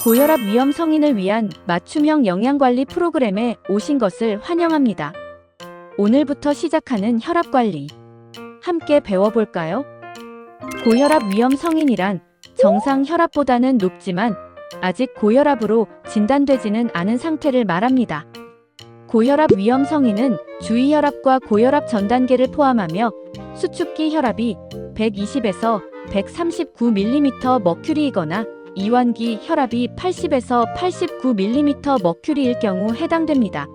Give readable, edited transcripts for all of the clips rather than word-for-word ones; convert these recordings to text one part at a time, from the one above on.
고혈압 위험 성인을 위한 맞춤형 영양관리 프로그램에 오신 것을 환영합니다. 오늘부터 시작하는 혈압관리. 함께 배워볼까요? 고혈압 위험 성인이란 정상 혈압보다는 높지만 아직 고혈압으로 진단되지는 않은 상태를 말합니다. 고혈압 위험 성인은 주의혈압과 고혈압 전 단계를 포함하며 수축기 혈압이 120에서 139mmM이거나 이완기 혈압이 80에서 89mmM일 경우 해당됩니다.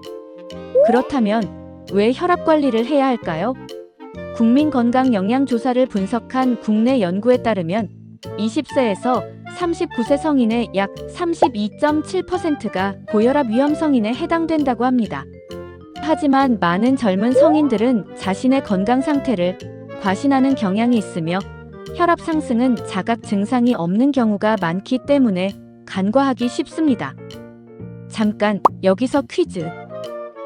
그렇다면 왜 혈압 관리를 해야 할까요? 국민건강영양조사를 분석한 국내 연구에 따르면 20세에서 39세 성인의 약 32.7%가 고혈압 위험 성인에 해당된다고 합니다. 하지만 많은 젊은 성인들은 자신의 건강 상태를 과신하는 경향이 있으며 혈압 상승은 자각 증상이 없는 경우가 많기 때문에 간과하기 쉽습니다. 잠깐 여기서 퀴즈.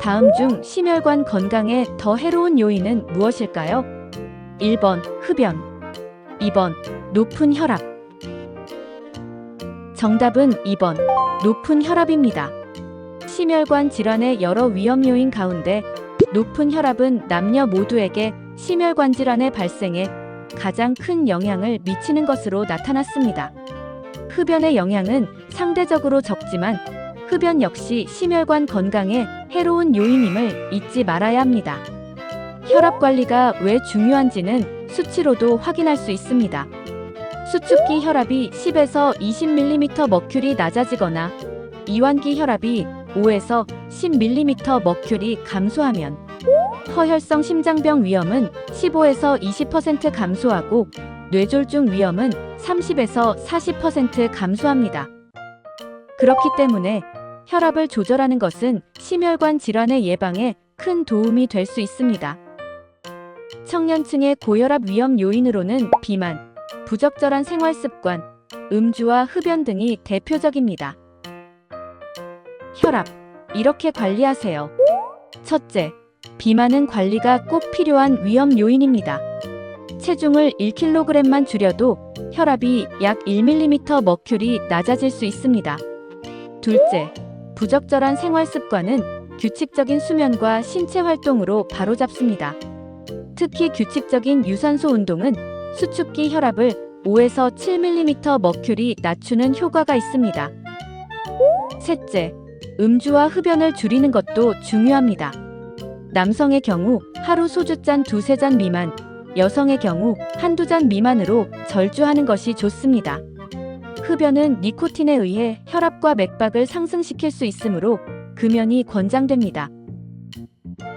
다음 중 심혈관 건강에 더 해로운 요인은 무엇일까요? 1번 흡연, 2번 높은 혈압. 정답은 2번 높은 혈압입니다. 심혈관 질환의 여러 위험 요인 가운데 높은 혈압은 남녀 모두에게 심혈관 질환의 발생에 가장 큰 영향을 미치는 것으로 나타났습니다. 흡연의 영향은 상대적으로 적지만 흡연 역시 심혈관 건강에 해로운 요인임을 잊지 말아야 합니다. 혈압 관리가 왜 중요한지는 수치로도 확인할 수 있습니다. 수축기 혈압이 10에서 20mmM이 낮아지거나 이완기 혈압이 5에서 10mmM이 감소하면 허혈성 심장병 위험은 15에서 20% 감소하고 뇌졸중 위험은 30에서 40% 감소합니다. 그렇기 때문에 혈압을 조절하는 것은 심혈관 질환의 예방에 큰 도움이 될 수 있습니다. 청년층의 고혈압 위험 요인으로는 비만, 부적절한 생활습관, 음주와 흡연 등이 대표적입니다. 혈압, 이렇게 관리하세요. 첫째, 비만은 관리가 꼭 필요한 위험 요인입니다. 체중을 1kg만 줄여도 혈압이 약 1mmM이 낮아질 수 있습니다. 둘째, 부적절한 생활 습관은 규칙적인 수면과 신체 활동으로 바로잡습니다. 특히 규칙적인 유산소 운동은 수축기 혈압을 5에서 7mmM이 낮추는 효과가 있습니다. 셋째, 음주와 흡연을 줄이는 것도 중요합니다. 남성의 경우 하루 소주잔 2-3잔 미만, 여성의 경우 1-2잔 미만으로 절주하는 것이 좋습니다. 흡연은 니코틴에 의해 혈압과 맥박을 상승시킬 수 있으므로 금연이 권장됩니다.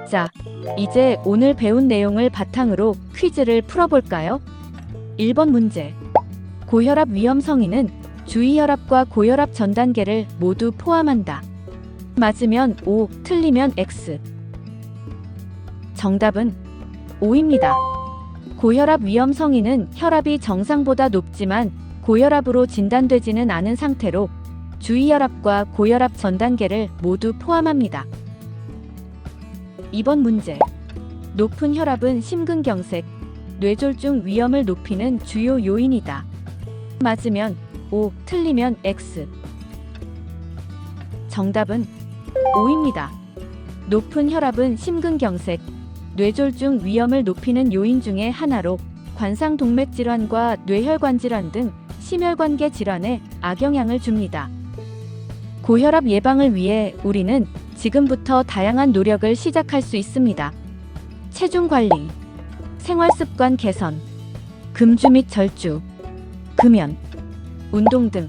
자, 이제 오늘 배운 내용을 바탕으로 퀴즈를 풀어볼까요? 1번 문제. 고혈압 위험 성인은 주의혈압과 고혈압 전 단계를 모두 포함한다. 맞으면 O, 틀리면 X. 정답은 O입니다. 고혈압 위험 성인은 혈압이 정상보다 높지만 고혈압으로 진단되지는 않은 상태로 주의혈압과 고혈압 전 단계를 모두 포함합니다. 2번 문제. 높은 혈압은 심근경색, 뇌졸중 위험을 높이는 주요 요인이다. 맞으면 O, 틀리면 X. 정답은 O입니다. 높은 혈압은 심근경색, 뇌졸중 위험을 높이는 요인 중의 하나로 관상동맥 질환과 뇌혈관 질환 등 심혈관계 질환에 악영향을 줍니다. 고혈압 예방을 위해 우리는 지금부터 다양한 노력을 시작할 수 있습니다. 체중 관리, 생활습관 개선, 금주 및 절주, 금연, 운동 등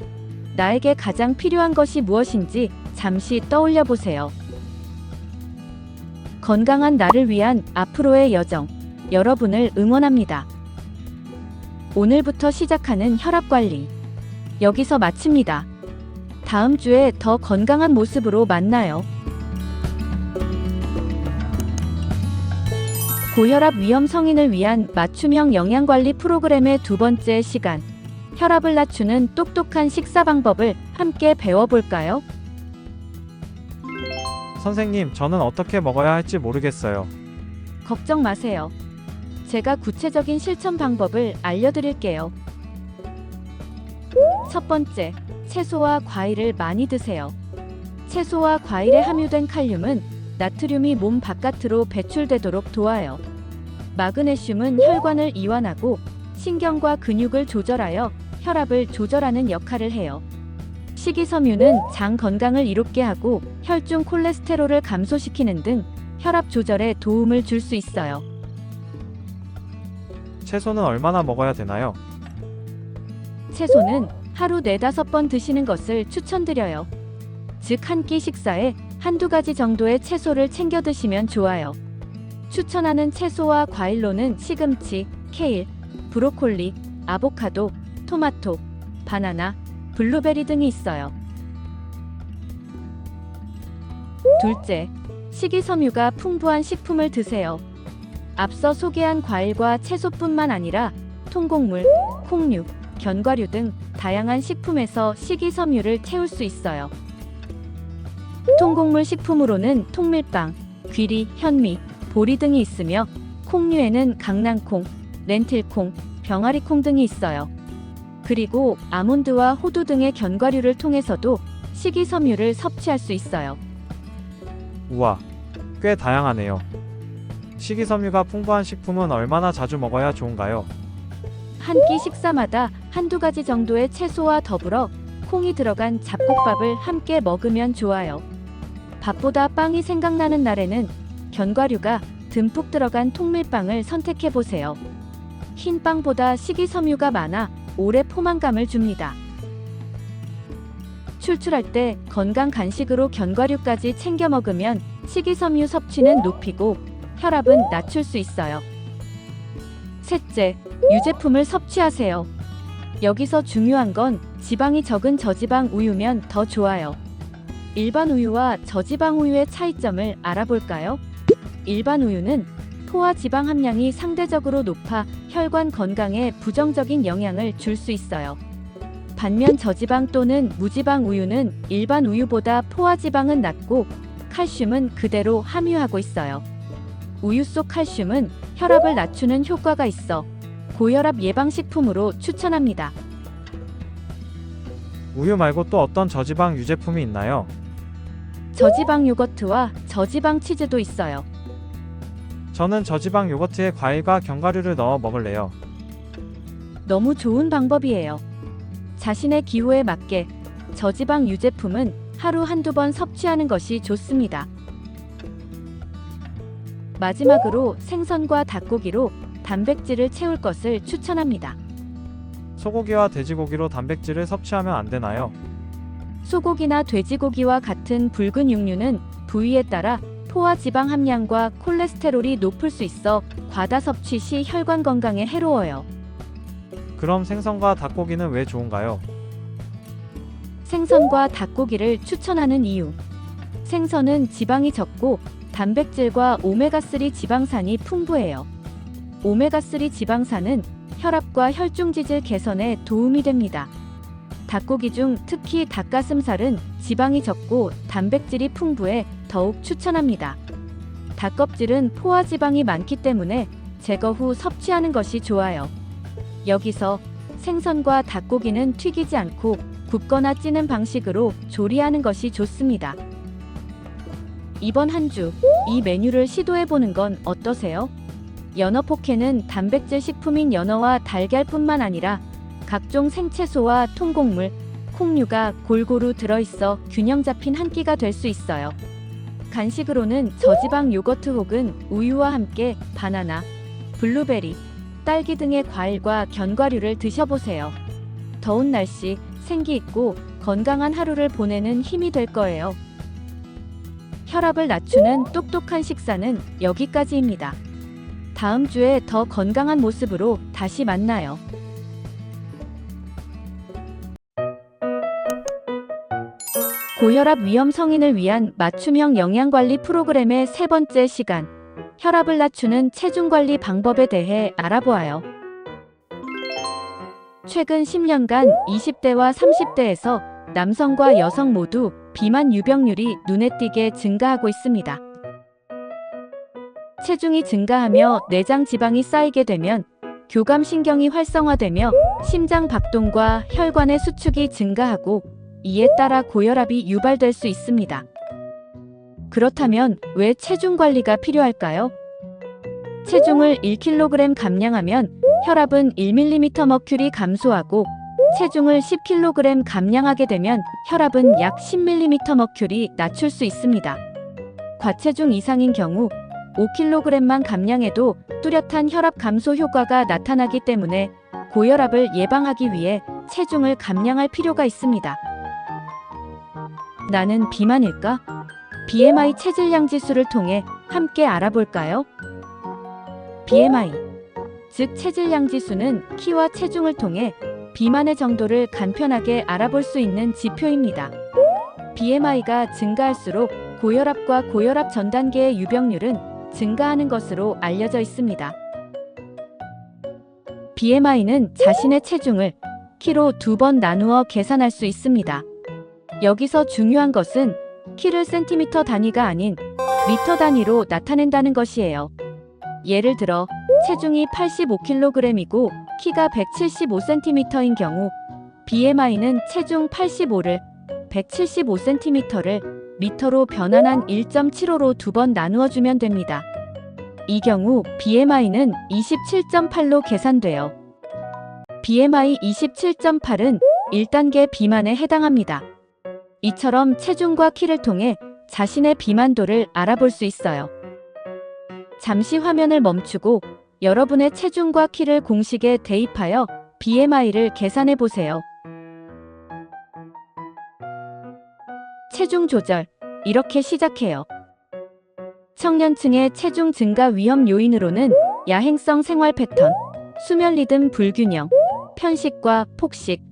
나에게 가장 필요한 것이 무엇인지 잠시 떠올려 보세요. 건강한 나를 위한 앞으로의 여정, 여러분을 응원합니다. 오늘부터 시작하는 혈압 관리, 여기서 마칩니다. 다음 주에 더 건강한 모습으로 만나요. 고혈압 위험 성인을 위한 맞춤형 영양관리 프로그램의 두 번째 시간, 혈압을 낮추는 똑똑한 식사 방법을 함께 배워볼까요? 선생님, 저는 어떻게 먹어야 할지 모르겠어요. 걱정 마세요. 제가 구체적인 실천 방법을 알려드릴게요. 첫 번째, 채소와 과일을 많이 드세요. 채소와 과일에 함유된 칼륨은 나트륨이 몸 바깥으로 배출되도록 도와요. 마그네슘은 혈관을 이완하고 신경과 근육을 조절하여 혈압을 조절하는 역할을 해요. 식이섬유는 장 건강을 이롭게 하고 혈중 콜레스테롤을 감소시키는 등 혈압 조절에 도움을 줄 수 있어요. 채소는 얼마나 먹어야 되나요? 채소는 하루 4-5번 드시는 것을 추천드려요. 즉 한 끼 식사에 한두 가지 정도의 채소를 챙겨 드시면 좋아요. 추천하는 채소와 과일로는 시금치, 케일, 브로콜리, 아보카도, 토마토, 바나나, 블루베리 등이 있어요. 둘째, 식이섬유가 풍부한 식품을 드세요. 앞서 소개한 과일과 채소뿐만 아니라 통곡물, 콩류, 견과류 등 다양한 식품에서 식이섬유를 채울 수 있어요. 통곡물 식품으로는 통밀빵, 귀리, 현미, 보리 등이 있으며 콩류에는 강낭콩, 렌틸콩, 병아리콩 등이 있어요. 그리고 아몬드와 호두 등의 견과류를 통해서도 식이섬유를 섭취할 수 있어요. 우와, 꽤 다양하네요. 식이섬유가 풍부한 식품은 얼마나 자주 먹어야 좋은가요? 한 끼 식사마다 한두 가지 정도의 채소와 더불어 콩이 들어간 잡곡밥을 함께 먹으면 좋아요. 밥보다 빵이 생각나는 날에는 견과류가 듬뿍 들어간 통밀빵을 선택해보세요. 흰 빵보다 식이섬유가 많아 오래 포만감을 줍니다. 출출할 때 건강 간식으로 견과류까지 챙겨 먹으면 식이섬유 섭취는 높이고 혈압은 낮출 수 있어요. 셋째, 유제품을 섭취하세요. 여기서 중요한 건 지방이 적은 저지방 우유면 더 좋아요. 일반 우유와 저지방 우유의 차이점을 알아볼까요? 일반 우유는 포화 지방 함량이 상대적으로 높아 혈관 건강에 부정적인 영향을 줄 수 있어요. 반면 저지방 또는 무지방 우유는 일반 우유보다 포화 지방은 낮고 칼슘은 그대로 함유하고 있어요. 우유 속 칼슘은 혈압을 낮추는 효과가 있어 고혈압 예방식품으로 추천합니다. 우유 말고 또 어떤 저지방 유제품이 있나요? 저지방 요거트와 저지방 치즈도 있어요. 저는 저지방 요거트에 과일과 견과류를 넣어 먹을래요. 너무 좋은 방법이에요. 자신의 기호에 맞게 저지방 유제품은 하루 한두 번 섭취하는 것이 좋습니다. 마지막으로 생선과 닭고기로 단백질을 채울 것을 추천합니다. 소고기와 돼지고기로 단백질을 섭취하면 안 되나요? 소고기나 돼지고기와 같은 붉은 육류는 부위에 따라 포화 지방 함량과 콜레스테롤이 높을 수 있어 과다 섭취 시 혈관 건강에 해로워요. 그럼 생선과 닭고기는 왜 좋은가요? 생선과 닭고기를 추천하는 이유. 생선은 지방이 적고 단백질과 오메가3 지방산이 풍부해요. 오메가3 지방산은 혈압과 혈중지질 개선에 도움이 됩니다. 닭고기 중 특히 닭가슴살은 지방이 적고 단백질이 풍부해 더욱 추천합니다. 닭껍질은 포화 지방이 많기 때문에 제거 후 섭취하는 것이 좋아요. 여기서 생선과 닭고기는 튀기지 않고 굽거나 찌는 방식으로 조리하는 것이 좋습니다. 이번 한 주 이 메뉴를 시도해보는 건 어떠세요? 연어 포케는 단백질 식품인 연어와 달걀뿐만 아니라 각종 생채소와 통곡물, 콩류가 골고루 들어있어 균형 잡힌 한 끼가 될 수 있어요. 간식으로는 저지방 요거트 혹은 우유와 함께 바나나, 블루베리, 딸기 등의 과일과 견과류를 드셔보세요. 더운 날씨 생기 있고 건강한 하루를 보내는 힘이 될 거예요. 혈압을 낮추는 똑똑한 식사는 여기까지입니다. 다음 주에 더 건강한 모습으로 다시 만나요. 고혈압 위험 성인을 위한 맞춤형 영양관리 프로그램의 세 번째 시간, 혈압을 낮추는 체중관리 방법에 대해 알아보아요. 최근 10년간 20대와 30대에서 남성과 여성 모두 비만 유병률이 눈에 띄게 증가하고 있습니다. 체중이 증가하며 내장 지방이 쌓이게 되면 교감신경이 활성화되며 심장 박동과 혈관의 수축이 증가하고 이에 따라 고혈압이 유발될 수 있습니다. 그렇다면 왜 체중 관리가 필요할까요? 체중을 1kg 감량하면 혈압은 1mmHg 감소하고 체중을 10kg 감량하게 되면 혈압은 약 10mmHg 낮출 수 있습니다. 과체중 이상인 경우 5kg만 감량해도 뚜렷한 혈압 감소 효과가 나타나기 때문에 고혈압을 예방하기 위해 체중을 감량할 필요가 있습니다. 나는 비만일까? BMI 체질량 지수를 통해 함께 알아볼까요? BMI, 즉 체질량 지수는 키와 체중을 통해 비만의 정도를 간편하게 알아볼 수 있는 지표입니다. BMI가 증가할수록 고혈압과 고혈압 전 단계의 유병률은 증가하는 것으로 알려져 있습니다. BMI는 자신의 체중을 키로 2번 나누어 계산할 수 있습니다. 여기서 중요한 것은 키를 센티미터 단위가 아닌 미터 단위로 나타낸다는 것이에요. 예를 들어 체중이 85kg이고 키가 175cm인 경우 BMI는 체중 85를 175cm를 미터로 변환한 1.75로 2번 나누어 주면 됩니다. 이 경우 BMI는 27.8로 계산돼요. BMI 27.8은 1단계 비만에 해당합니다. 이처럼 체중과 키를 통해 자신의 비만도를 알아볼 수 있어요. 잠시 화면을 멈추고 여러분의 체중과 키를 공식에 대입하여 BMI를 계산해 보세요. 체중 조절, 이렇게 시작해요. 청년층의 체중 증가 위험 요인으로는 야행성 생활 패턴, 수면 리듬 불균형, 편식과 폭식,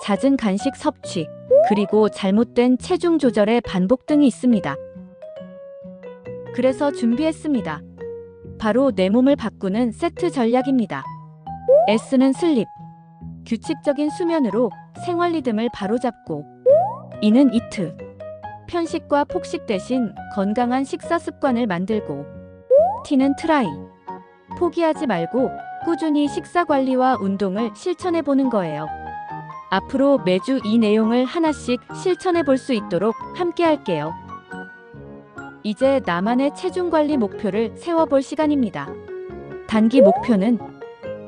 잦은 간식 섭취, 그리고 잘못된 체중 조절의 반복 등이 있습니다. 그래서 준비했습니다. 바로 내 몸을 바꾸는 세트 전략입니다. S는 슬립, 규칙적인 수면으로 생활 리듬을 바로잡고. E는 이트, 편식과 폭식 대신 건강한 식사 습관을 만들고. T는 트라이, 포기하지 말고 꾸준히 식사 관리와 운동을 실천해 보는 거예요. 앞으로 매주 이 내용을 하나씩 실천해 볼 수 있도록 함께 할게요. 이제 나만의 체중 관리 목표를 세워볼 시간입니다. 단기 목표는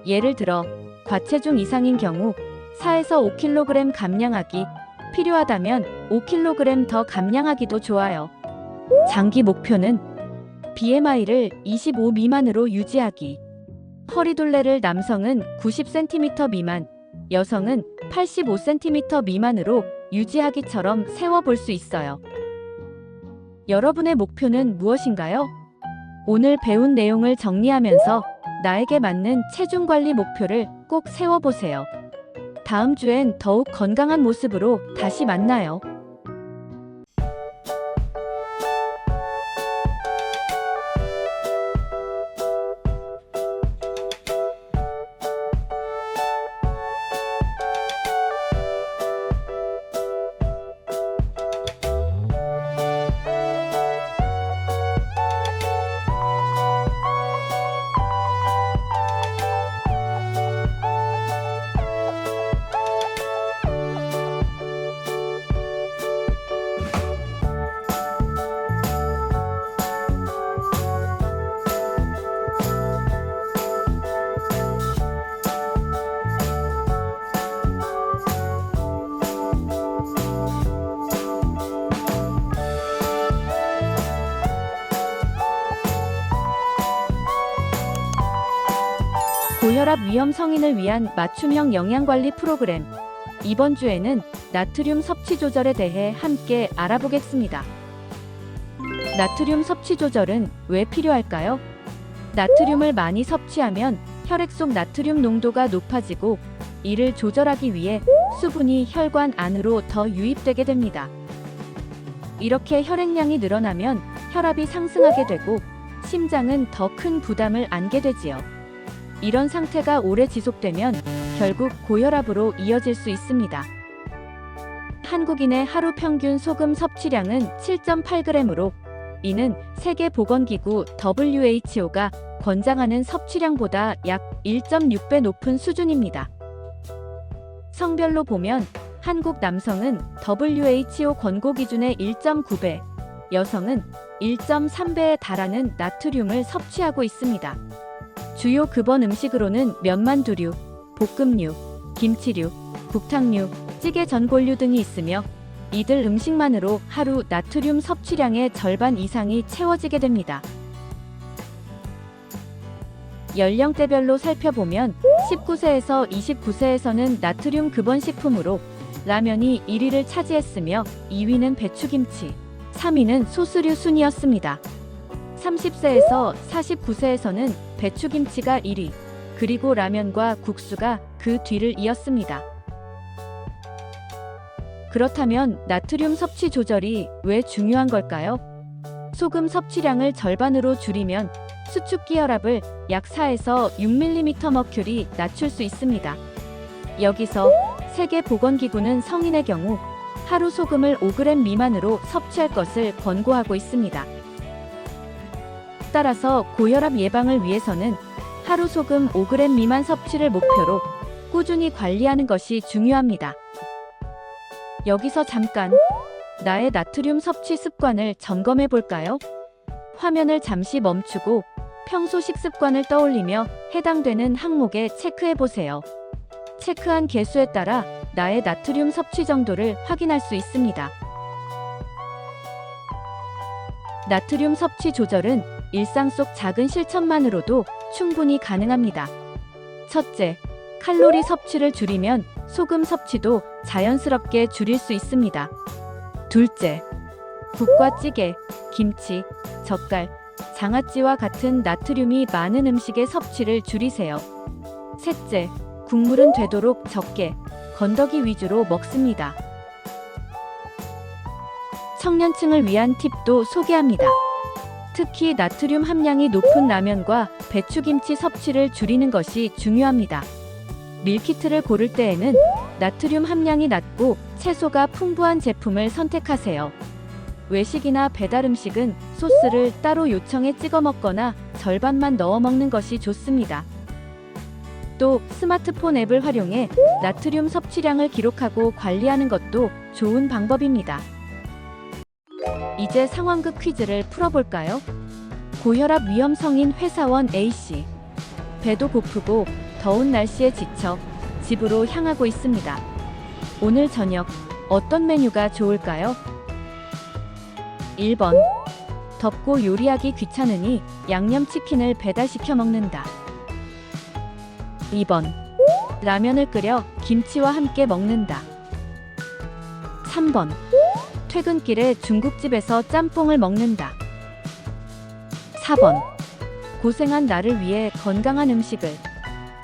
예를 들어 과체중 이상인 경우 4에서 5kg 감량하기, 필요하다면 5kg 더 감량하기도 좋아요. 장기 목표는 BMI를 25 미만으로 유지하기. 허리둘레를 남성은 90cm 미만, 여성은 85cm 미만으로 유지하기처럼 세워볼 수 있어요. 여러분의 목표는 무엇인가요? 오늘 배운 내용을 정리하면서 나에게 맞는 체중 관리 목표를 꼭 세워보세요. 다음 주엔 더욱 건강한 모습으로 다시 만나요. 고혈압 위험 성인을 위한 맞춤형 영양관리 프로그램. 이번 주에는 나트륨 섭취 조절에 대해 함께 알아보겠습니다. 나트륨 섭취 조절은 왜 필요할까요? 나트륨을 많이 섭취하면 혈액 속 나트륨 농도가 높아지고 이를 조절하기 위해 수분이 혈관 안으로 더 유입되게 됩니다. 이렇게 혈액량이 늘어나면 혈압이 상승하게 되고 심장은 더 큰 부담을 안게 되지요. 이런 상태가 오래 지속되면 결국 고혈압으로 이어질 수 있습니다. 한국인의 하루 평균 소금 섭취량은 7.8g으로 이는 세계보건기구 WHO가 권장하는 섭취량보다 약 1.6배 높은 수준입니다. 성별로 보면 한국 남성은 WHO 권고 기준의 1.9배, 여성은 1.3배에 달하는 나트륨을 섭취하고 있습니다. 주요 급원 음식으로는 면만두류, 볶음류, 김치류, 국탕류, 찌개 전골류 등이 있으며 이들 음식만으로 하루 나트륨 섭취량의 절반 이상이 채워지게 됩니다. 연령대별로 살펴보면 19세에서 29세에서는 나트륨 급원 식품으로 라면이 1위를 차지했으며 2위는 배추김치, 3위는 소스류 순이었습니다. 30세에서 49세에서는 배추김치가 1위, 그리고 라면과 국수가 그 뒤를 이었습니다. 그렇다면 나트륨 섭취 조절이 왜 중요한 걸까요? 소금 섭취량을 절반으로 줄이면 수축기 혈압을 약 4에서 6mmHg 낮출 수 있습니다. 여기서 세계보건기구는 성인의 경우 하루 소금을 5g 미만으로 섭취할 것을 권고하고 있습니다. 따라서 고혈압 예방을 위해서는 하루 소금 5g 미만 섭취를 목표로 꾸준히 관리하는 것이 중요합니다. 여기서 잠깐 나의 나트륨 섭취 습관을 점검해 볼까요? 화면을 잠시 멈추고 평소 식습관을 떠올리며 해당되는 항목에 체크해 보세요. 체크한 개수에 따라 나의 나트륨 섭취 정도를 확인할 수 있습니다. 나트륨 섭취 조절은 일상 속 작은 실천만으로도 충분히 가능합니다. 첫째, 칼로리 섭취를 줄이면 소금 섭취도 자연스럽게 줄일 수 있습니다. 둘째, 국과 찌개, 김치, 젓갈, 장아찌와 같은 나트륨이 많은 음식의 섭취를 줄이세요. 셋째, 국물은 되도록 적게, 건더기 위주로 먹습니다. 청년층을 위한 팁도 소개합니다. 특히 나트륨 함량이 높은 라면과 배추김치 섭취를 줄이는 것이 중요합니다. 밀키트를 고를 때에는 나트륨 함량이 낮고 채소가 풍부한 제품을 선택하세요. 외식이나 배달 음식은 소스를 따로 요청해 찍어 먹거나 절반만 넣어 먹는 것이 좋습니다. 또 스마트폰 앱을 활용해 나트륨 섭취량을 기록하고 관리하는 것도 좋은 방법입니다. 이제 상황극 퀴즈를 풀어볼까요? 고혈압 위험성인 회사원 A씨. 배도 고프고 더운 날씨에 지쳐 집으로 향하고 있습니다. 오늘 저녁 어떤 메뉴가 좋을까요? 1번. 덥고 요리하기 귀찮으니 양념치킨을 배달시켜 먹는다. 2번. 라면을 끓여 김치와 함께 먹는다. 3번. 퇴근길에 중국집에서 짬뽕을 먹는다. 4번. 고생한 나를 위해 건강한 음식을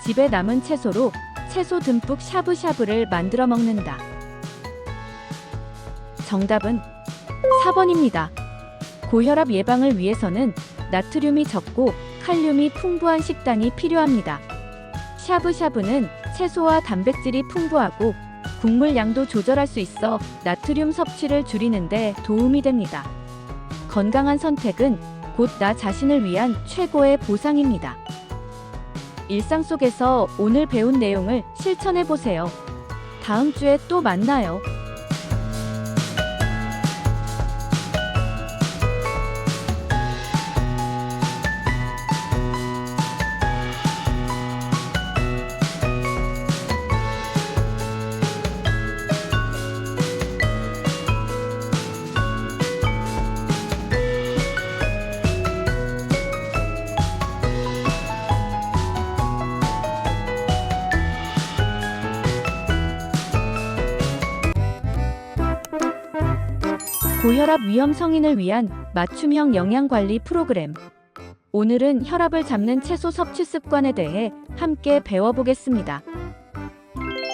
집에 남은 채소로 채소 듬뿍 샤브샤브를 만들어 먹는다. 정답은 4번입니다. 고혈압 예방을 위해서는 나트륨이 적고 칼륨이 풍부한 식단이 필요합니다. 샤브샤브는 채소와 단백질이 풍부하고 국물 양도 조절할 수 있어 나트륨 섭취를 줄이는 데 도움이 됩니다. 건강한 선택은 곧 나 자신을 위한 최고의 보상입니다. 일상 속에서 오늘 배운 내용을 실천해 보세요. 다음 주에 또 만나요. 고혈압 위험 성인을 위한 맞춤형 영양관리 프로그램. 오늘은 혈압을 잡는 채소 섭취 습관에 대해 함께 배워보겠습니다.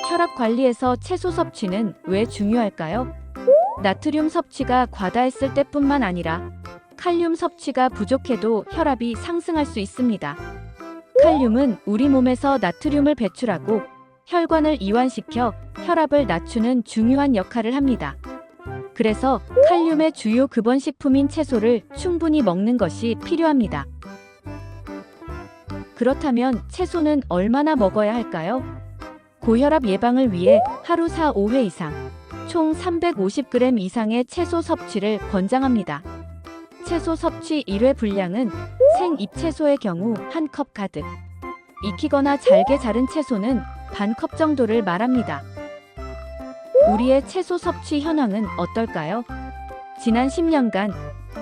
혈압 관리에서 채소 섭취는 왜 중요할까요? 나트륨 섭취가 과다했을 때뿐만 아니라 칼륨 섭취가 부족해도 혈압이 상승할 수 있습니다. 칼륨은 우리 몸에서 나트륨을 배출하고 혈관을 이완시켜 혈압을 낮추는 중요한 역할을 합니다. 그래서 칼륨의 주요 급원 식품인 채소를 충분히 먹는 것이 필요합니다. 그렇다면 채소는 얼마나 먹어야 할까요? 고혈압 예방을 위해 하루 4-5회 이상, 총 350g 이상의 채소 섭취를 권장합니다. 채소 섭취 1회 분량은 생잎채소의 경우 1컵 가득, 익히거나 잘게 자른 채소는 반 컵 정도를 말합니다. 우리의 채소 섭취 현황은 어떨까요? 지난 10년간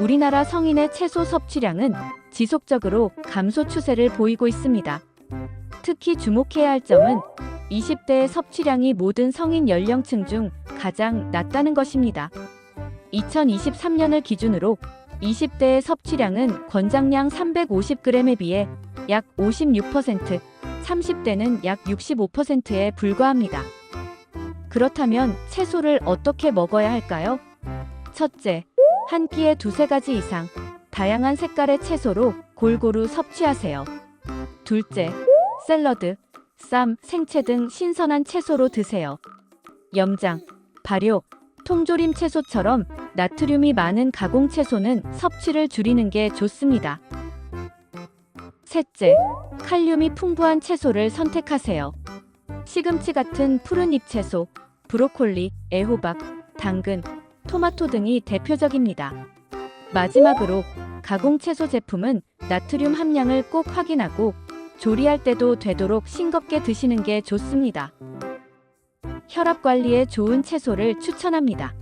우리나라 성인의 채소 섭취량은 지속적으로 감소 추세를 보이고 있습니다. 특히 주목해야 할 점은 20대의 섭취량이 모든 성인 연령층 중 가장 낮다는 것입니다. 2023년을 기준으로 20대의 섭취량은 권장량 350g에 비해 약 56%, 30대는 약 65%에 불과합니다. 그렇다면 채소를 어떻게 먹어야 할까요? 첫째, 한 끼에 2-3가지 이상, 다양한 색깔의 채소로 골고루 섭취하세요. 둘째, 샐러드, 쌈, 생채 등 신선한 채소로 드세요. 염장, 발효, 통조림 채소처럼 나트륨이 많은 가공 채소는 섭취를 줄이는 게 좋습니다. 셋째, 칼륨이 풍부한 채소를 선택하세요. 시금치 같은 푸른 잎채소, 브로콜리, 애호박, 당근, 토마토 등이 대표적입니다. 마지막으로 가공 채소 제품은 나트륨 함량을 꼭 확인하고 조리할 때도 되도록 싱겁게 드시는 게 좋습니다. 혈압 관리에 좋은 채소를 추천합니다.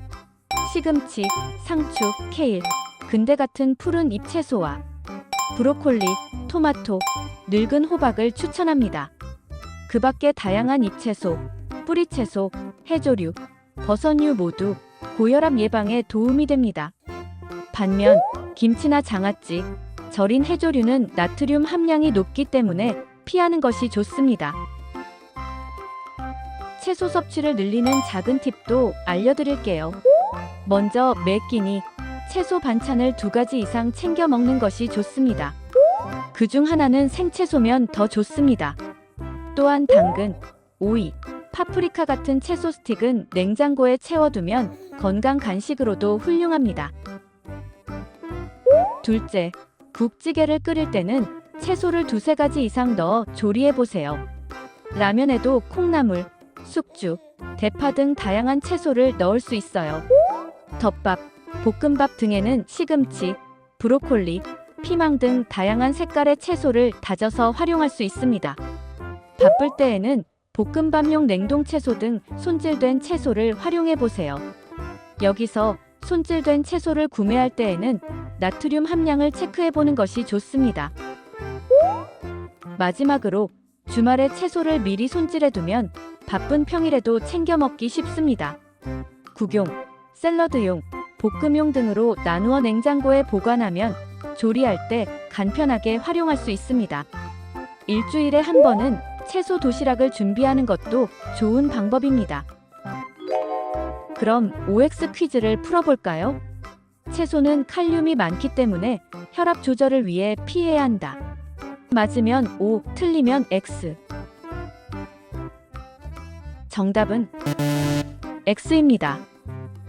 시금치, 상추, 케일, 근대 같은 푸른 잎채소와 브로콜리, 토마토, 늙은 호박을 추천합니다. 그 밖에 다양한 잎채소, 뿌리채소, 해조류, 버섯류 모두 고혈압 예방에 도움이 됩니다. 반면 김치나 장아찌, 절인 해조류는 나트륨 함량이 높기 때문에 피하는 것이 좋습니다. 채소 섭취를 늘리는 작은 팁도 알려드릴게요. 먼저 매 끼니 채소 반찬을 2가지 이상 챙겨 먹는 것이 좋습니다. 그중 하나는 생채소면 더 좋습니다. 또한 당근, 오이, 파프리카 같은 채소 스틱은 냉장고에 채워두면 건강 간식으로도 훌륭합니다. 둘째, 국찌개를 끓일 때는 채소를 2-3가지 이상 넣어 조리해보세요. 라면에도 콩나물, 숙주, 대파 등 다양한 채소를 넣을 수 있어요. 덮밥, 볶음밥 등에는 시금치, 브로콜리, 피망 등 다양한 색깔의 채소를 다져서 활용할 수 있습니다. 바쁠 때에는 볶음밥용 냉동 채소 등 손질된 채소를 활용해보세요. 여기서 손질된 채소를 구매할 때에는 나트륨 함량을 체크해보는 것이 좋습니다. 마지막으로 주말에 채소를 미리 손질해두면 바쁜 평일에도 챙겨 먹기 쉽습니다. 국용, 샐러드용, 볶음용 등으로 나누어 냉장고에 보관하면 조리할 때 간편하게 활용할 수 있습니다. 일주일에 한 번은 채소 도시락을 준비하는 것도 좋은 방법입니다. 그럼 OX 퀴즈를 풀어볼까요? 채소는 칼륨이 많기 때문에 혈압 조절을 위해 피해야 한다. 맞으면 O, 틀리면 X. 정답은 X입니다.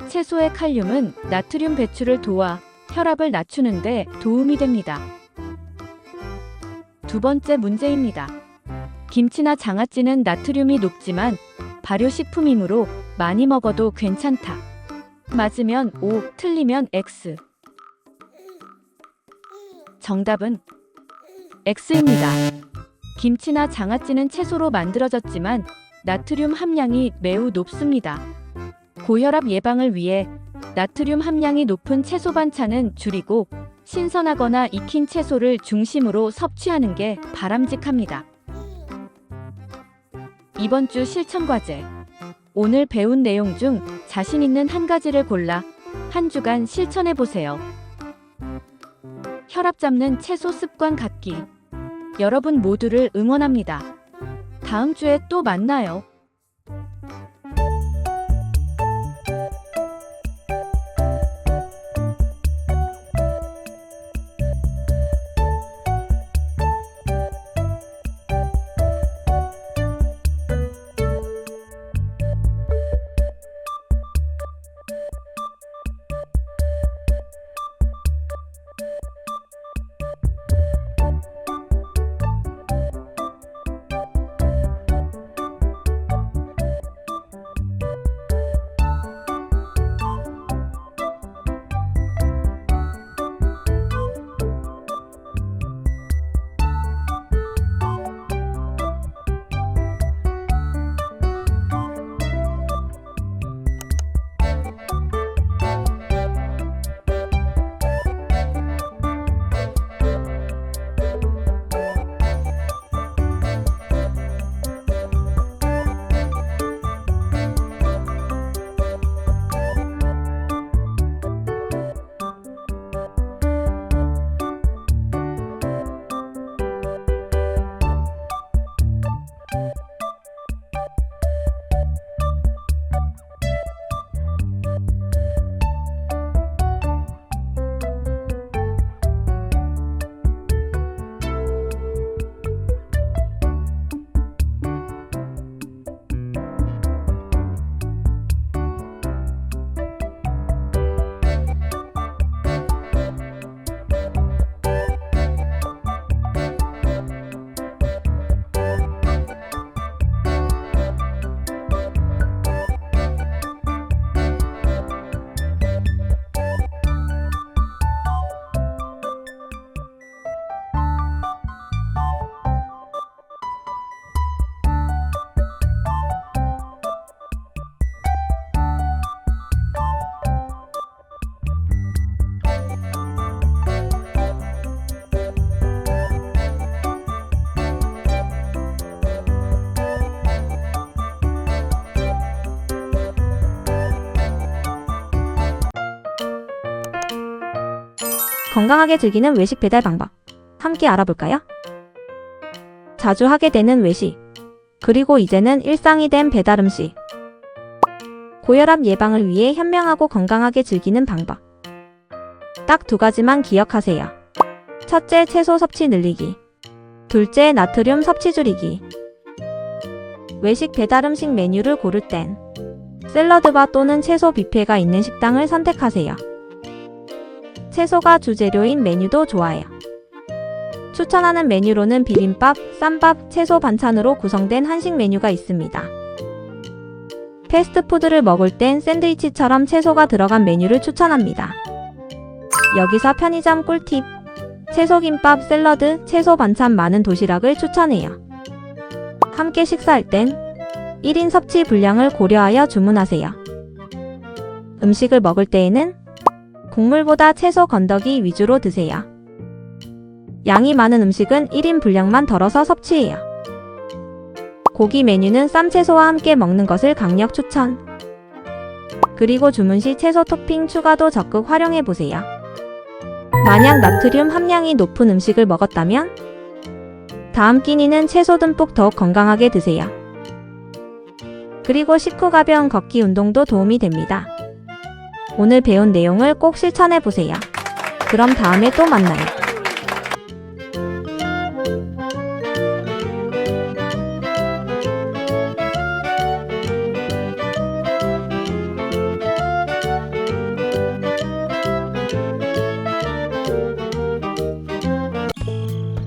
채소의 칼륨은 나트륨 배출을 도와 혈압을 낮추는 데 도움이 됩니다. 두 번째 문제입니다. 김치나 장아찌는 나트륨이 높지만 발효식품이므로 많이 먹어도 괜찮다. 맞으면 O, 틀리면 X. 정답은 X입니다. 김치나 장아찌는 채소로 만들어졌지만 나트륨 함량이 매우 높습니다. 고혈압 예방을 위해 나트륨 함량이 높은 채소 반찬은 줄이고 신선하거나 익힌 채소를 중심으로 섭취하는 게 바람직합니다. 이번 주 실천 과제. 오늘 배운 내용 중 자신 있는 한 가지를 골라 한 주간 실천해 보세요. 혈압 잡는 채소 습관 갖기. 여러분 모두를 응원합니다. 다음 주에 또 만나요. 건강하게 즐기는 외식 배달 방법 함께 알아볼까요? 자주 하게 되는 외식, 그리고 이제는 일상이 된 배달 음식. 고혈압 예방을 위해 현명하고 건강하게 즐기는 방법. 딱 두 가지만 기억하세요. 첫째, 채소 섭취 늘리기. 둘째, 나트륨 섭취 줄이기. 외식 배달 음식 메뉴를 고를 땐 샐러드바 또는 채소 뷔페가 있는 식당을 선택하세요. 채소가 주재료인 메뉴도 좋아요. 추천하는 메뉴로는 비빔밥, 쌈밥, 채소 반찬으로 구성된 한식 메뉴가 있습니다. 패스트푸드를 먹을 땐 샌드위치처럼 채소가 들어간 메뉴를 추천합니다. 여기서 편의점 꿀팁. 채소김밥, 샐러드, 채소 반찬 많은 도시락을 추천해요. 함께 식사할 땐 1인 섭취 분량을 고려하여 주문하세요. 음식을 먹을 때에는 국물보다 채소 건더기 위주로 드세요. 양이 많은 음식은 1인 분량만 덜어서 섭취해요. 고기 메뉴는 쌈채소와 함께 먹는 것을 강력 추천. 그리고 주문 시 채소 토핑 추가도 적극 활용해보세요. 만약 나트륨 함량이 높은 음식을 먹었다면 다음 끼니는 채소 듬뿍 더욱 건강하게 드세요. 그리고 식후 가벼운 걷기 운동도 도움이 됩니다. 오늘 배운 내용을 꼭 실천해보세요. 그럼 다음에 또 만나요.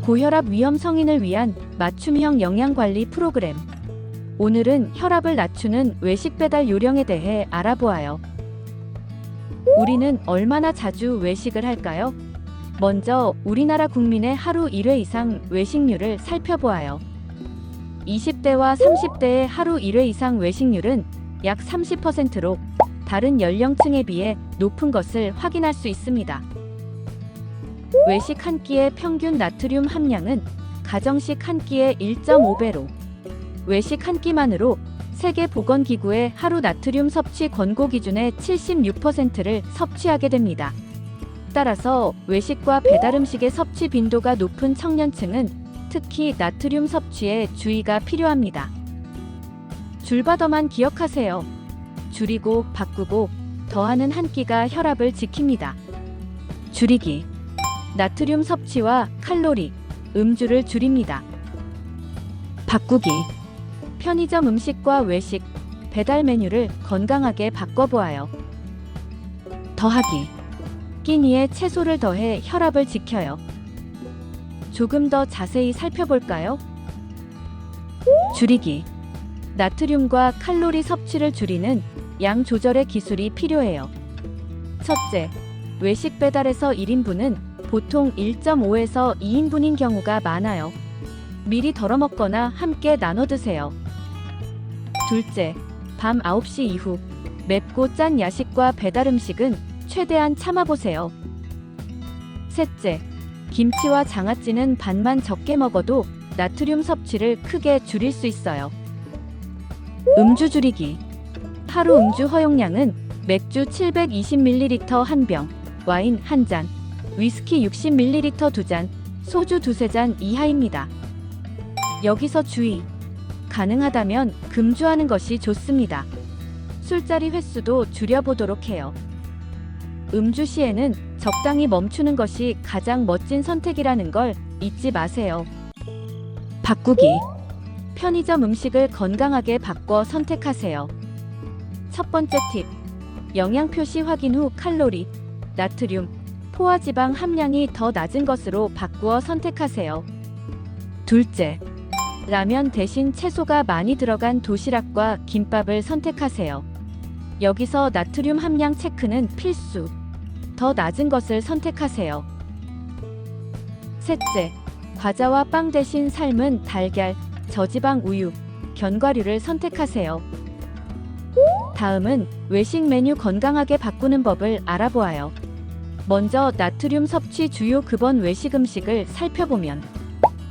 고혈압 위험 성인을 위한 맞춤형 영양관리 프로그램. 오늘은 혈압을 낮추는 외식 배달 요령에 대해 알아보아요. 우리는 얼마나 자주 외식을 할까요? 먼저 우리나라 국민의 하루 1회 이상 외식률을 살펴보아요. 20대와 30대의 하루 1회 이상 외식률은 약 30%로 다른 연령층에 비해 높은 것을 확인할 수 있습니다. 외식 한 끼의 평균 나트륨 함량은 가정식 한 끼의 1.5배로, 외식 한 끼만으로 세계보건기구의 하루 나트륨 섭취 권고 기준의 76%를 섭취하게 됩니다. 따라서 외식과 배달 음식의 섭취 빈도가 높은 청년층은 특히 나트륨 섭취에 주의가 필요합니다. 줄바더만 기억하세요. 줄이고 바꾸고 더하는 한 끼가 혈압을 지킵니다. 줄이기. 나트륨 섭취와 칼로리, 음주를 줄입니다. 바꾸기. 편의점 음식과 외식, 배달 메뉴를 건강하게 바꿔보아요. 더하기. 끼니에 채소를 더해 혈압을 지켜요. 조금 더 자세히 살펴볼까요? 줄이기. 나트륨과 칼로리 섭취를 줄이는 양 조절의 기술이 필요해요. 첫째, 외식 배달에서 1인분은 보통 1.5에서 2인분인 경우가 많아요. 미리 덜어 먹거나 함께 나눠 드세요. 둘째, 밤 9시 이후 맵고 짠 야식과 배달 음식은 최대한 참아보세요. 셋째, 김치와 장아찌는 반만 적게 먹어도 나트륨 섭취를 크게 줄일 수 있어요. 음주 줄이기. 하루 음주 허용량은 맥주 720ml 1병, 와인 1잔, 위스키 60ml 2잔, 소주 2-3잔 이하입니다. 여기서 주의. 가능하다면 금주하는 것이 좋습니다. 술자리 횟수도 줄여보도록 해요. 음주 시에는 적당히 멈추는 것이 가장 멋진 선택이라는 걸 잊지 마세요. 바꾸기. 편의점 음식을 건강하게 바꿔 선택하세요. 첫 번째 팁. 영양 표시 확인 후 칼로리, 나트륨, 포화지방 함량이 더 낮은 것으로 바꾸어 선택하세요. 둘째, 라면 대신 채소가 많이 들어간 도시락과 김밥을 선택하세요. 여기서 나트륨 함량 체크는 필수. 더 낮은 것을 선택하세요. 셋째, 과자와 빵 대신 삶은 달걀, 저지방 우유, 견과류를 선택하세요. 다음은 외식 메뉴 건강하게 바꾸는 법을 알아보아요. 먼저 나트륨 섭취 주요 급원 외식 음식을 살펴보면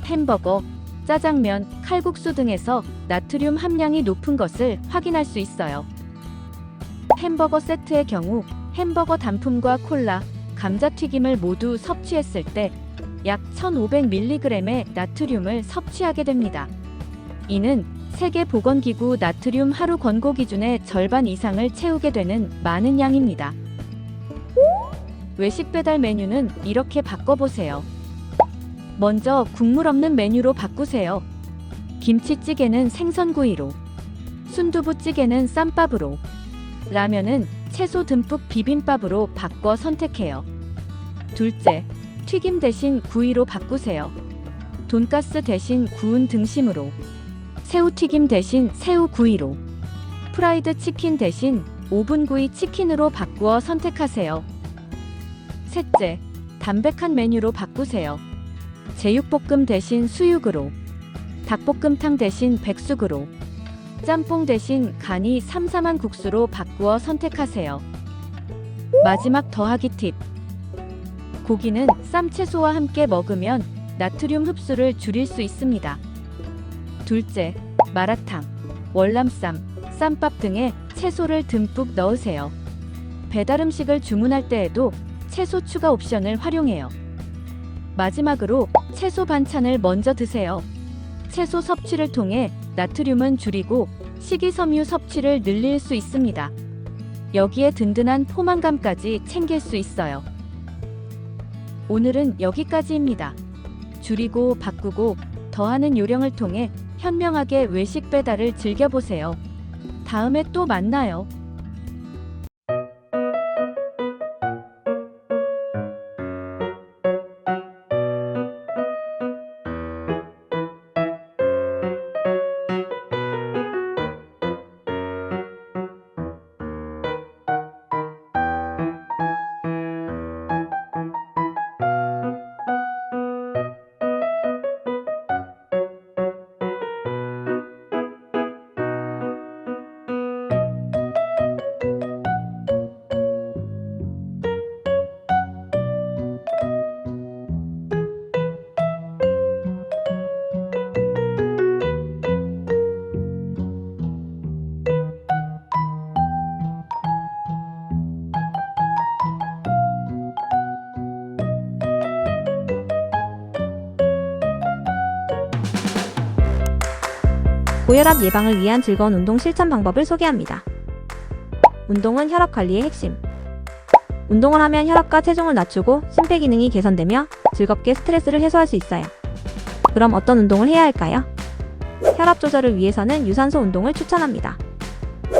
햄버거, 짜장면, 칼국수 등에서 나트륨 함량이 높은 것을 확인할 수 있어요. 햄버거 세트의 경우 햄버거 단품과 콜라, 감자튀김을 모두 섭취했을 때 약 1500mg의 나트륨을 섭취하게 됩니다. 이는 세계보건기구 나트륨 하루 권고 기준의 절반 이상을 채우게 되는 많은 양입니다. 외식 배달 메뉴는 이렇게 바꿔보세요. 먼저 국물 없는 메뉴로 바꾸세요. 김치찌개는 생선구이로, 순두부찌개는 쌈밥으로, 라면은 채소 듬뿍 비빔밥으로 바꿔 선택해요. 둘째, 튀김 대신 구이로 바꾸세요. 돈가스 대신 구운 등심으로, 새우튀김 대신 새우구이로, 프라이드 치킨 대신 오븐구이 치킨으로 바꾸어 선택하세요. 셋째, 담백한 메뉴로 바꾸세요. 제육볶음 대신 수육으로, 닭볶음탕 대신 백숙으로, 짬뽕 대신 간이 삼삼한 국수로 바꾸어 선택하세요. 마지막 더하기 팁. 고기는 쌈채소와 함께 먹으면 나트륨 흡수를 줄일 수 있습니다. 둘째, 마라탕, 월남쌈, 쌈밥 등에 채소를 듬뿍 넣으세요. 배달 음식을 주문할 때에도 채소 추가 옵션을 활용해요. 마지막으로 채소 반찬을 먼저 드세요. 채소 섭취를 통해 나트륨은 줄이고 식이섬유 섭취를 늘릴 수 있습니다. 여기에 든든한 포만감까지 챙길 수 있어요. 오늘은 여기까지입니다. 줄이고 바꾸고 더하는 요령을 통해 현명하게 외식 배달을 즐겨보세요. 다음에 또 만나요. 고혈압 예방을 위한 즐거운 운동 실천 방법을 소개합니다. 운동은 혈압 관리의 핵심. 운동을 하면 혈압과 체중을 낮추고 심폐기능이 개선되며 즐겁게 스트레스를 해소할 수 있어요. 그럼 어떤 운동을 해야 할까요? 혈압 조절을 위해서는 유산소 운동을 추천합니다.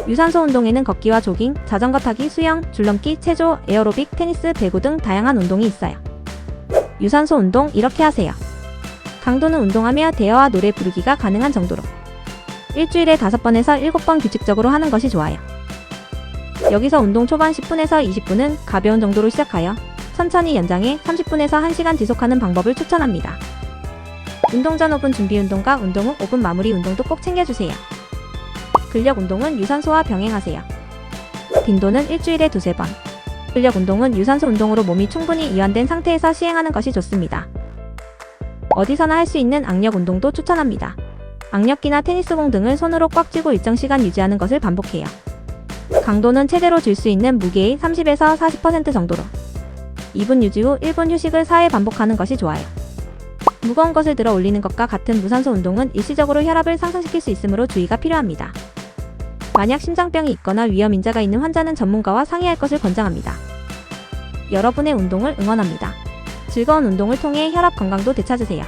유산소 운동에는 걷기와 조깅, 자전거 타기, 수영, 줄넘기, 체조, 에어로빅, 테니스, 배구 등 다양한 운동이 있어요. 유산소 운동 이렇게 하세요. 강도는 운동하며 대화와 노래 부르기가 가능한 정도로. 일주일에 5번에서 7번 규칙적으로 하는 것이 좋아요. 여기서 운동 초반 10분에서 20분은 가벼운 정도로 시작하여 천천히 연장해 30분에서 1시간 지속하는 방법을 추천합니다. 운동 전 5분 준비 운동과 운동 후 5분 마무리 운동도 꼭 챙겨주세요. 근력 운동은 유산소와 병행하세요. 빈도는 일주일에 2-3번. 근력 운동은 유산소 운동으로 몸이 충분히 이완된 상태에서 시행하는 것이 좋습니다. 어디서나 할 수 있는 악력 운동도 추천합니다. 악력기나 테니스공 등을 손으로 꽉 쥐고 일정 시간 유지하는 것을 반복해요. 강도는 최대로 줄 수 있는 무게의 30에서 40% 정도로. 2분 유지 후 1분 휴식을 4회 반복하는 것이 좋아요. 무거운 것을 들어 올리는 것과 같은 무산소 운동은 일시적으로 혈압을 상승시킬 수 있으므로 주의가 필요합니다. 만약 심장병이 있거나 위험인자가 있는 환자는 전문가와 상의할 것을 권장합니다. 여러분의 운동을 응원합니다. 즐거운 운동을 통해 혈압 건강도 되찾으세요.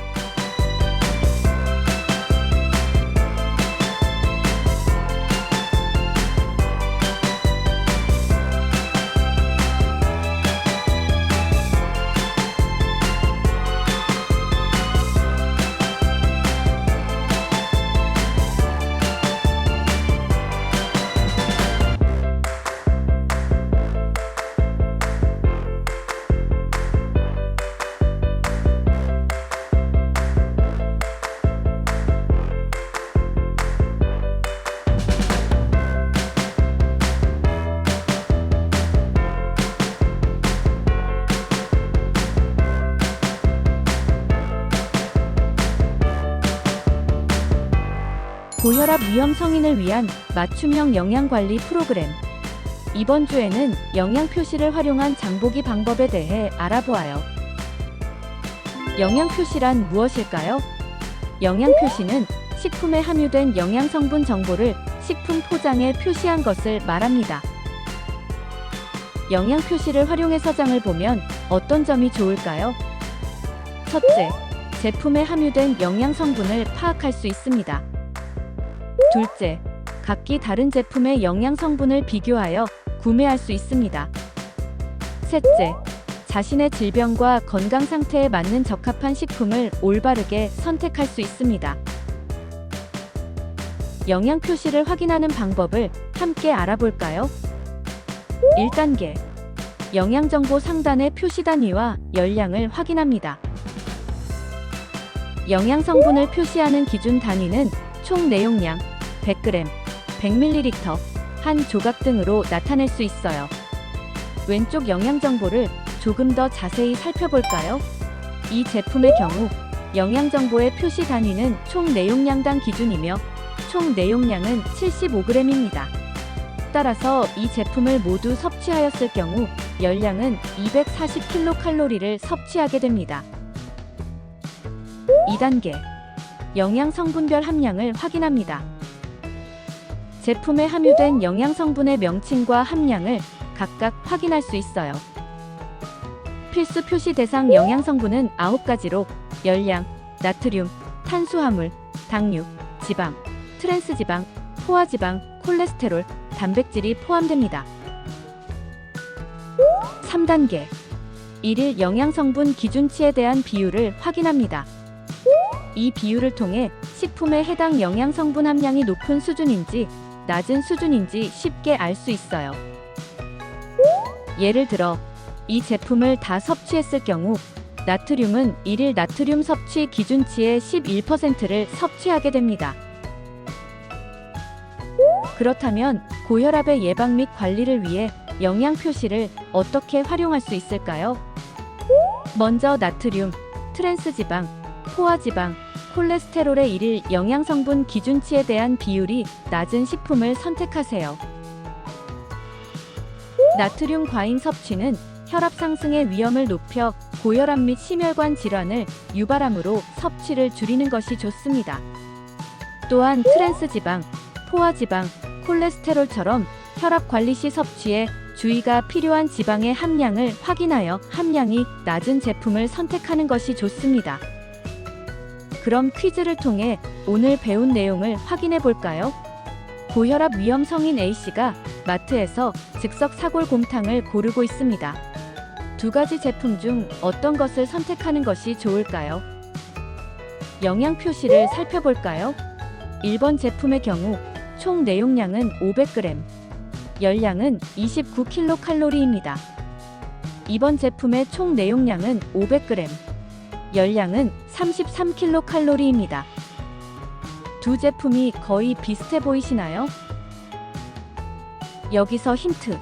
고혈압 위험 성인을 위한 맞춤형 영양관리 프로그램. 이번 주에는 영양 표시를 활용한 장보기 방법에 대해 알아보아요. 영양 표시란 무엇일까요? 영양 표시는 식품에 함유된 영양 성분 정보를 식품 포장에 표시한 것을 말합니다. 영양 표시를 활용해 서장을 보면 어떤 점이 좋을까요? 첫째, 제품에 함유된 영양 성분을 파악할 수 있습니다. 둘째, 각기 다른 제품의 영양 성분을 비교하여 구매할 수 있습니다. 셋째, 자신의 질병과 건강 상태에 맞는 적합한 식품을 올바르게 선택할 수 있습니다. 영양 표시를 확인하는 방법을 함께 알아볼까요? 1단계, 영양정보 상단의 표시 단위와 열량을 확인합니다. 영양 성분을 표시하는 기준 단위는 총 내용량, 100g, 100ml, 한 조각 등으로 나타낼 수 있어요. 왼쪽 영양 정보를 조금 더 자세히 살펴볼까요? 이 제품의 경우 영양 정보의 표시 단위는 총 내용량당 기준이며 총 내용량은 75g입니다. 따라서 이 제품을 모두 섭취하였을 경우 열량은 240kcal를 섭취하게 됩니다. 2단계, 영양 성분별 함량을 확인합니다. 제품에 함유된 영양 성분의 명칭과 함량을 각각 확인할 수 있어요. 필수 표시 대상 영양 성분은 9가지로 열량, 나트륨, 탄수화물, 당류, 지방, 트랜스지방, 포화지방, 콜레스테롤, 단백질이 포함됩니다. 3단계, 일일 영양 성분 기준치에 대한 비율을 확인합니다. 이 비율을 통해 식품의 해당 영양 성분 함량이 높은 수준인지 낮은 수준인지 쉽게 알 수 있어요. 예를 들어 이 제품을 다 섭취했을 경우 나트륨은 일일 나트륨 섭취 기준치의 11%를 섭취하게 됩니다. 그렇다면 고혈압의 예방 및 관리를 위해 영양 표시를 어떻게 활용할 수 있을까요? 먼저 나트륨, 트랜스지방, 포화지방, 콜레스테롤의 일일 영양 성분 기준치에 대한 비율이 낮은 식품을 선택하세요. 나트륨 과잉 섭취는 혈압 상승의 위험을 높여 고혈압 및 심혈관 질환을 유발하므로 섭취를 줄이는 것이 좋습니다. 또한 트랜스지방, 포화지방, 콜레스테롤처럼 혈압 관리 시 섭취에 주의가 필요한 지방의 함량을 확인하여 함량이 낮은 제품을 선택하는 것이 좋습니다. 그럼 퀴즈를 통해 오늘 배운 내용을 확인해 볼까요? 고혈압 위험 성인 A씨가 마트에서 즉석 사골곰탕을 고르고 있습니다. 두 가지 제품 중 어떤 것을 선택하는 것이 좋을까요? 영양 표시를 살펴볼까요? 1번 제품의 경우 총 내용량은 500g, 열량은 29kcal입니다. 2번 제품의 총 내용량은 500g, 열량은 33kcal입니다. 두 제품이 거의 비슷해 보이시나요? 여기서 힌트.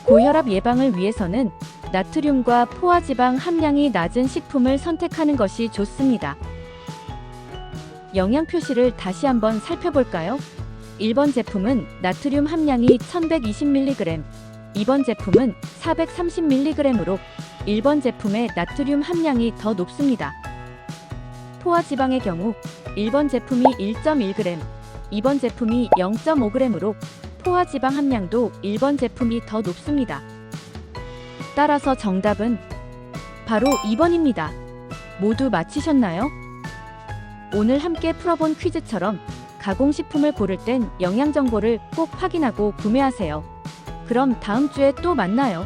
고혈압 예방을 위해서는 나트륨과 포화지방 함량이 낮은 식품을 선택하는 것이 좋습니다. 영양 표시를 다시 한번 살펴볼까요? 1번 제품은 나트륨 함량이 1120mg, 2번 제품은 430mg으로 1번 제품의 나트륨 함량이 더 높습니다. 포화지방의 경우 1번 제품이 1.1g, 2번 제품이 0.5g으로 포화지방 함량도 1번 제품이 더 높습니다. 따라서 정답은 바로 2번입니다. 모두 맞히셨나요? 오늘 함께 풀어본 퀴즈처럼 가공식품을 고를 땐 영양 정보를 꼭 확인하고 구매하세요. 그럼 다음 주에 또 만나요.